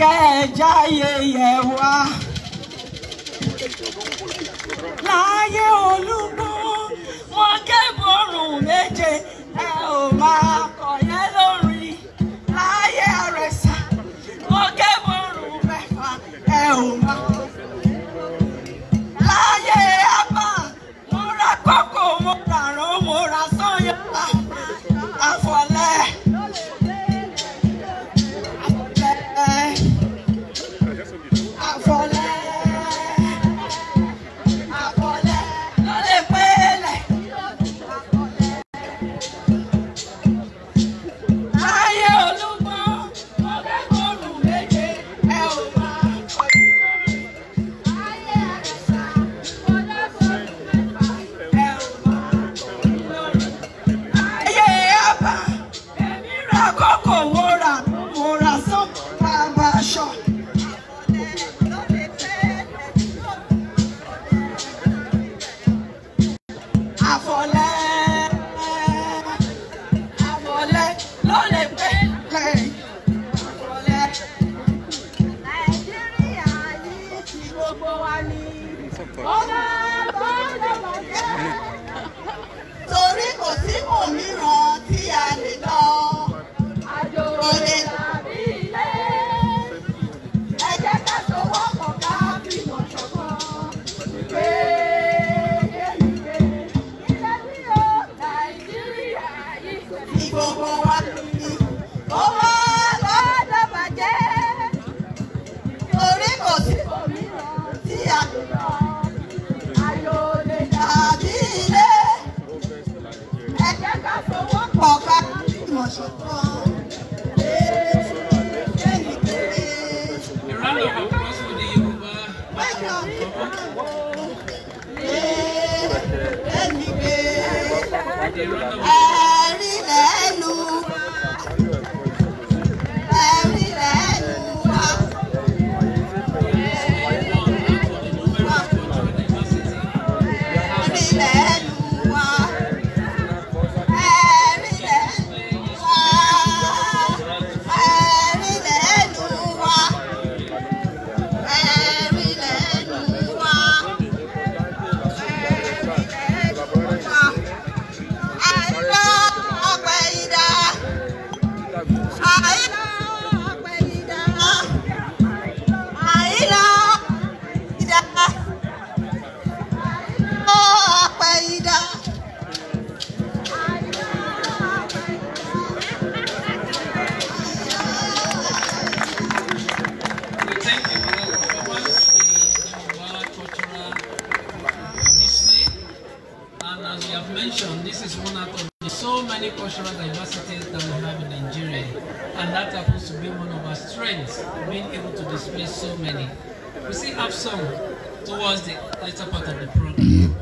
kẹjáyé yẹ wá láyé Olúgbọ́n wọn kẹ́bọ̀rùn méje ẹ ò máa kọ̀yẹ́ lórí láyé Àrẹ̀sà wọn kẹ́bọ̀rùn mẹ́fà ẹ ò máa láyé Abá mo ra kókò mo ra rán mo ra sọ́yà Àfọ̀lẹ́. Torí kò sí òmíràn tí a lè lọ. Àjò lè dàbí ilé. Ẹ jẹ́ ká sowọ́pọ̀ ká fìmọ̀ ṣọ̀kan. Gbé ilé tí ó Nàìjíríà yìí. Ní gbogbo wa ní owó gbọ́dọ̀ bàjẹ́. Torí kò sí òmíràn tí a lè lọ. Àjò lè dàbí ilé. Ẹ jẹ́ ká sowọ́pọ̀ ká fìmọ̀ ṣọ̀kan. A round of applause for the Yoruba. This is one out of the so many cultural diversities that we have in Nigeria, and that happens to be one of our strengths, being able to display so many. We still have some towards the later part of the program.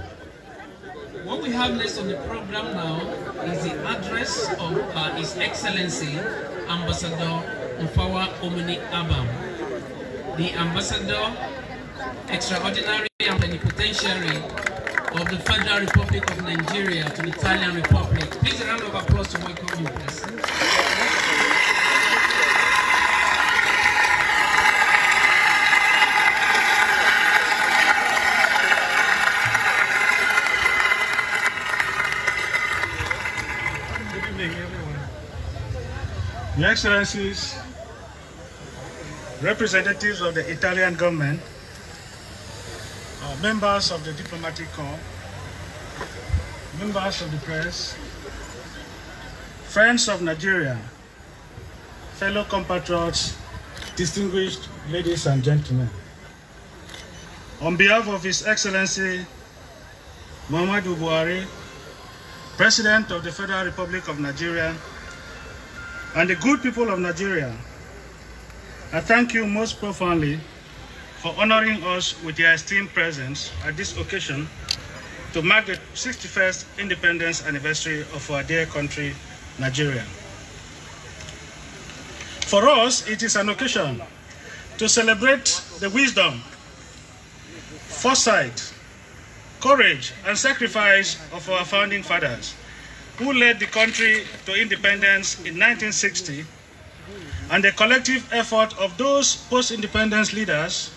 What we have next on the program now is the address of His Excellency Ambassador Mfawa Omini Abam, the Ambassador Extraordinary and Plenipotentiary of the Federal Republic of Nigeria to the Italian Republic. Please a round of applause to welcome you, please. Good evening, everyone. Your Excellencies, representatives of the Italian government, members of the diplomatic corps, members of the press, friends of Nigeria, fellow compatriots, distinguished ladies and gentlemen. On behalf of His Excellency Muhammadu Buhari, President of the Federal Republic of Nigeria, and the good people of Nigeria, I thank you most profoundly for honoring us with your esteemed presence at this occasion to mark the 61st independence anniversary of our dear country, Nigeria. For us, it is an occasion to celebrate the wisdom, foresight, courage, and sacrifice of our founding fathers, who led the country to independence in 1960 and the collective effort of those post-independence leaders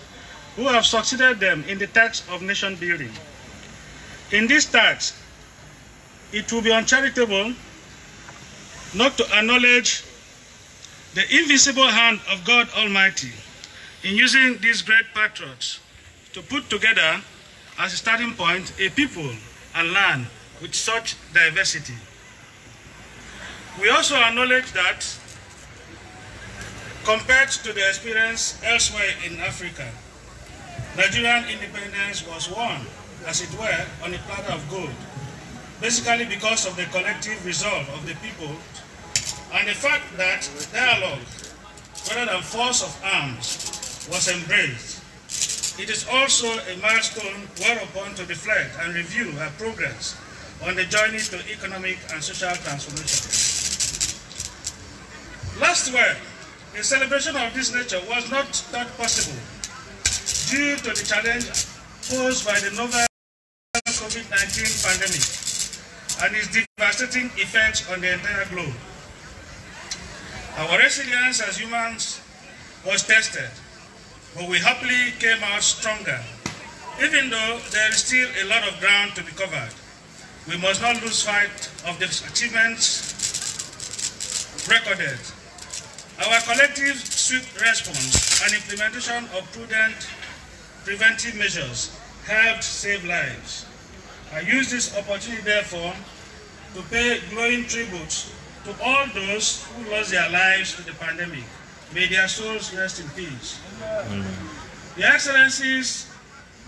who have succeeded them in the task of nation building. In this task, it will be uncharitable not to acknowledge the invisible hand of God Almighty in using these great patriots to put together as a starting point a people and land with such diversity. We also acknowledge that compared to the experience elsewhere in Africa, Nigerian independence was won, as it were, on a platter of gold, basically because of the collective resolve of the people and the fact that dialogue, rather than force of arms, was embraced. It is also a milestone whereupon to reflect and review our progress on the journey to economic and social transformation. Last year, a celebration of this nature was not thought possible due to the challenge posed by the novel COVID-19 pandemic and its devastating effects on the entire globe. Our resilience as humans was tested, but we happily came out stronger. Even though there is still a lot of ground to be covered, we must not lose sight of the achievements recorded. Our collective swift response and implementation of prudent preventive measures helped save lives. I use this opportunity, therefore, to pay glowing tribute to all those who lost their lives to the pandemic. May their souls rest in peace. Amen. Your Excellencies,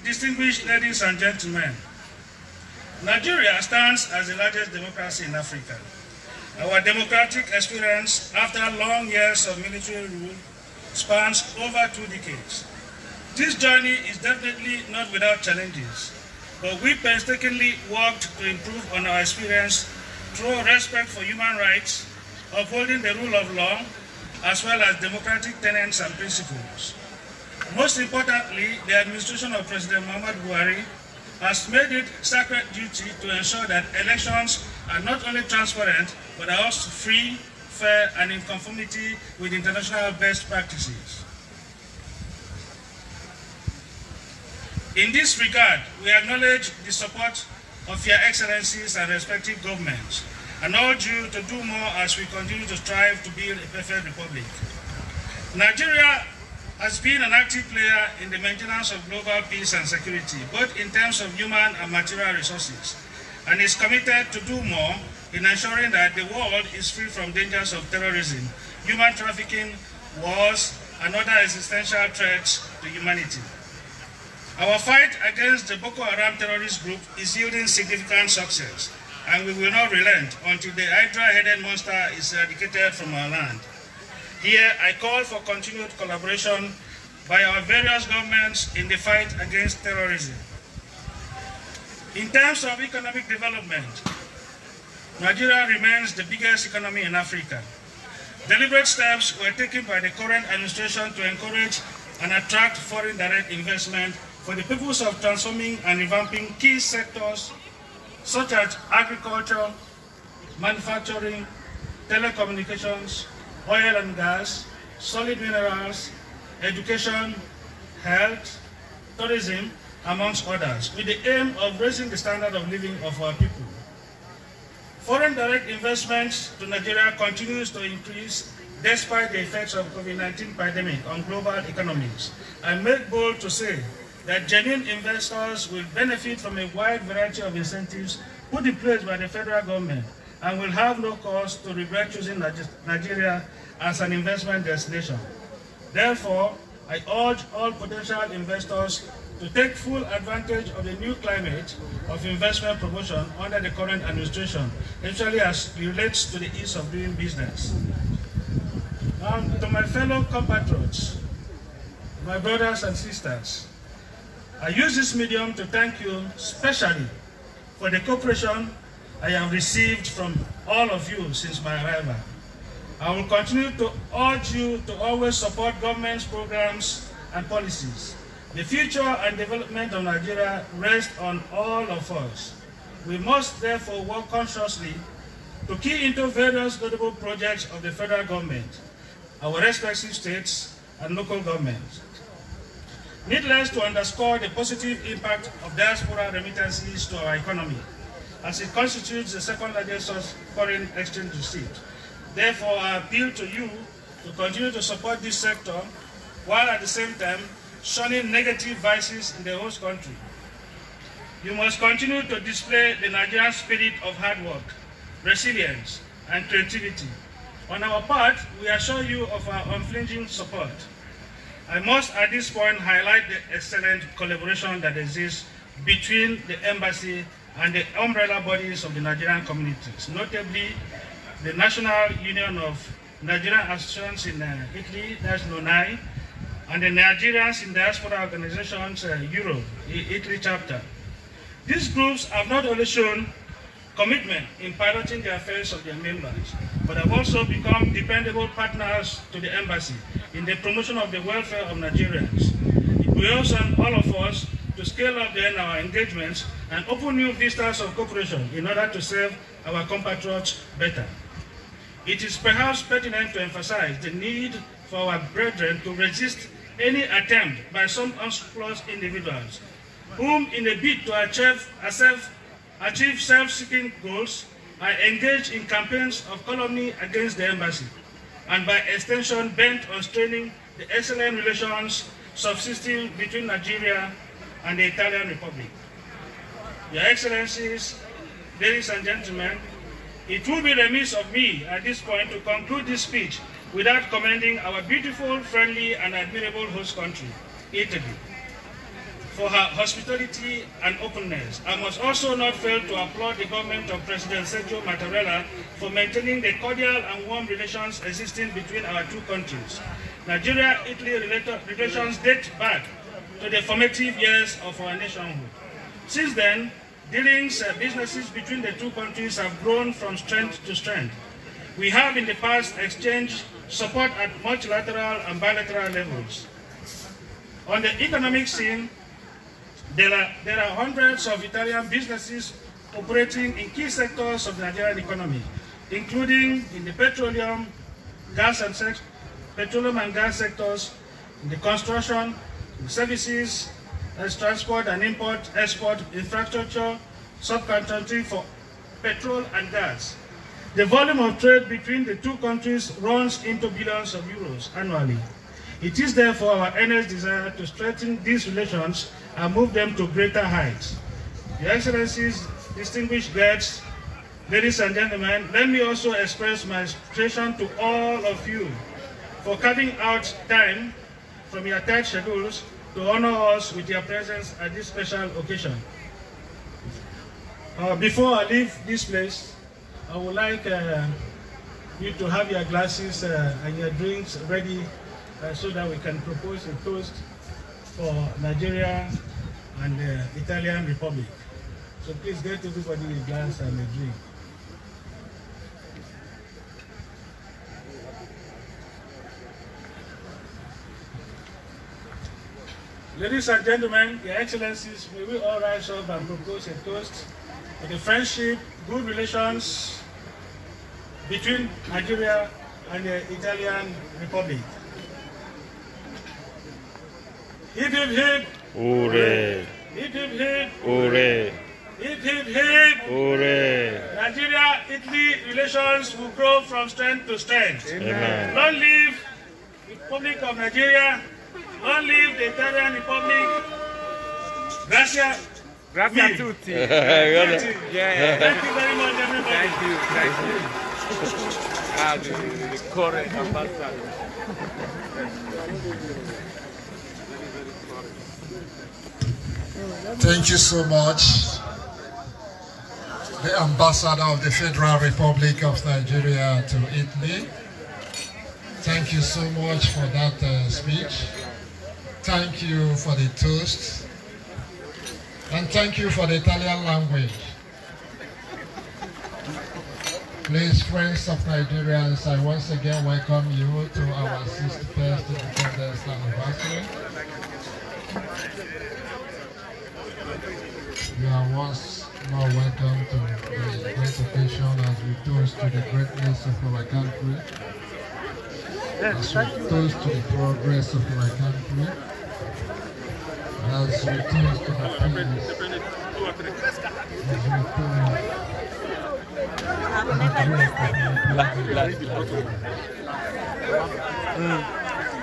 distinguished ladies and gentlemen, Nigeria stands as the largest democracy in Africa. Our democratic experience after long years of military rule spans over 2 decades. This journey is definitely not without challenges, but we painstakingly worked to improve on our experience through respect for human rights, upholding the rule of law, as well as democratic tenets and principles. Most importantly, the administration of President Muhammadu Buhari has made it sacred duty to ensure that elections are not only transparent, but are also free, fair, and in conformity with international best practices. In this regard, we acknowledge the support of Your Excellencies and respective governments, and urge you to do more as we continue to strive to build a perfect republic. Nigeria has been an active player in the maintenance of global peace and security, both in terms of human and material resources, and is committed to do more in ensuring that the world is free from dangers of terrorism, human trafficking, wars, and other existential threats to humanity. Our fight against the Boko Haram terrorist group is yielding significant success, and we will not relent until the Hydra-headed monster is eradicated from our land. Here, I call for continued collaboration by our various governments in the fight against terrorism. In terms of economic development, Nigeria remains the biggest economy in Africa. Deliberate steps were taken by the current administration to encourage and attract foreign direct investment for the purpose of transforming and revamping key sectors such as agriculture, manufacturing, telecommunications, oil and gas, solid minerals, education, health, tourism, amongst others, with the aim of raising the standard of living of our people. Foreign direct investments to Nigeria continues to increase despite the effects of COVID-19 pandemic on global economies. I make bold to say that genuine investors will benefit from a wide variety of incentives put in place by the federal government and will have no cause to regret choosing Nigeria as an investment destination. Therefore, I urge all potential investors to take full advantage of the new climate of investment promotion under the current administration, especially as it relates to the ease of doing business. Now, to my fellow compatriots, my brothers and sisters, I use this medium to thank you specially for the cooperation I have received from all of you since my arrival. I will continue to urge you to always support government's programs and policies. The future and development of Nigeria rests on all of us. We must therefore work consciously to key into various notable projects of the federal government. our respective states and local governments. Needless to underscore the positive impact of diaspora remittances to our economy, as it constitutes the second largest source foreign exchange receipt. Therefore, I appeal to you to continue to support this sector, while at the same time shunning negative vices in the host country. You must continue to display the Nigerian spirit of hard work, resilience, and creativity. On our part, we assure you of our unflinching support. I must at this point highlight the excellent collaboration that exists between the embassy and the umbrella bodies of the Nigerian communities, notably the National Union of Nigerian Associations in Italy, that's NONAI, and the Nigerians in Diaspora Organizations Europe, Italy chapter. These groups have not only shown commitment in piloting the affairs of their members, but have also become dependable partners to the embassy in the promotion of the welfare of Nigerians. It behoves on all of us to scale up then our engagements and open new vistas of cooperation in order to serve our compatriots better. It is perhaps pertinent to emphasize the need for our brethren to resist any attempt by some unscrupulous individuals, whom in a bid to achieve self-seeking goals are engaged in campaigns of calumny against the embassy, and by extension bent on straining the excellent relations subsisting between Nigeria and the Italian Republic. Your Excellencies, ladies and gentlemen, it will be remiss of me at this point to conclude this speech without commending our beautiful, friendly, and admirable host country, Italy, for her hospitality and openness. I must also not fail to applaud the government of President Sergio Mattarella for maintaining the cordial and warm relations existing between our two countries. Nigeria-Italy relations date back to the formative years of our nationhood. Since then, dealings, businesses between the two countries have grown from strength to strength. We have in the past exchanged support at multilateral and bilateral levels. On the economic scene, there are hundreds of Italian businesses operating in key sectors of the Nigerian economy, including in the petroleum and gas sectors, in the construction, in services, as transport and import, export, infrastructure, subcontracting for petrol and gas. The volume of trade between the two countries runs into billions of euros annually. It is therefore our earnest desire to strengthen these relations and move them to greater heights. Your Excellencies, distinguished guests, ladies and gentlemen, let me also express my appreciation to all of you for carving out time from your tight schedules to honor us with your presence at this special occasion. Before I leave this place, I would like you to have your glasses and your drinks ready so that we can propose a toast for Nigeria and the Italian Republic. So please get everybody a glass and a drink. Ladies and gentlemen, Your Excellencies, may we all rise up and propose a toast for the friendship, good relations between Nigeria and the Italian Republic. Hip hip hip! Hooray! Hip hip hip! Hooray! Hip hip hip! Hooray! Nigeria-Italy relations will grow from strength to strength. Amen. Long live the Republic of Nigeria! Long live the Italian Republic! Grazie! Grazie a tutti. Yeah. Thank you very much, everybody. Thank you. The correct ambassador. Thank you so much, the Ambassador of the Federal Republic of Nigeria to Italy. Thank you so much for that speech. Thank you for the toast. And thank you for the Italian language. Please, friends of Nigerians, I once again welcome you to our 61st Independence Anniversary. You are once more welcome to the great occasion as we toast to the greatness of our country. as we toast to the progress of our country, as we toast to the peace,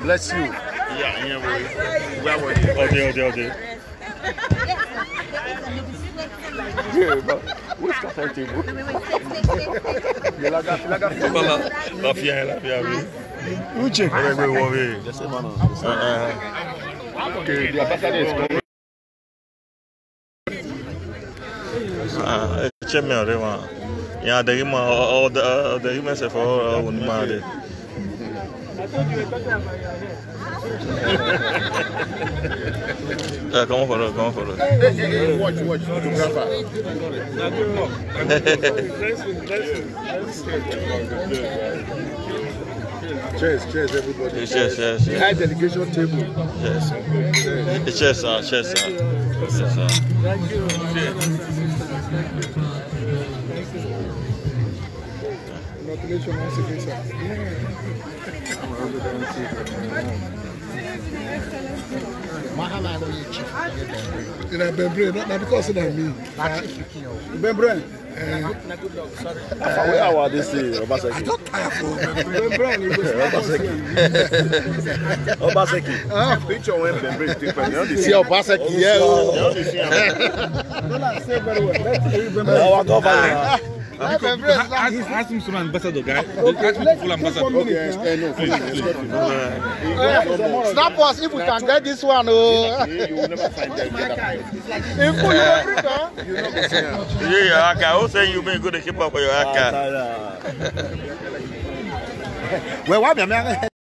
Bless you. Okay. Yeah, but what's the timetable? La fière, oui. Uche. Oui. Okay, the ambassador is coming. Chairman, vraiment. Il y a des rimes, c'est fort, on demande. Comment faire? Watch, photographer. Cheers, everybody. Cheers. High delegation table. Yes. Cheers, sir. Thank you. Congratulations once again, sir. You know, Bembre, not because of me. Bembre. How are this Obaseki? Obaseki. Picture when Bembre is different. You See Obaseki, yeah. Our governor. Ask him to an ambassador, guy. Ask me to full ambassador. Okay, no, please. Snap us if we can get this one. You will never find them. Yeah, I will say you been good to keep up with your account. Well, what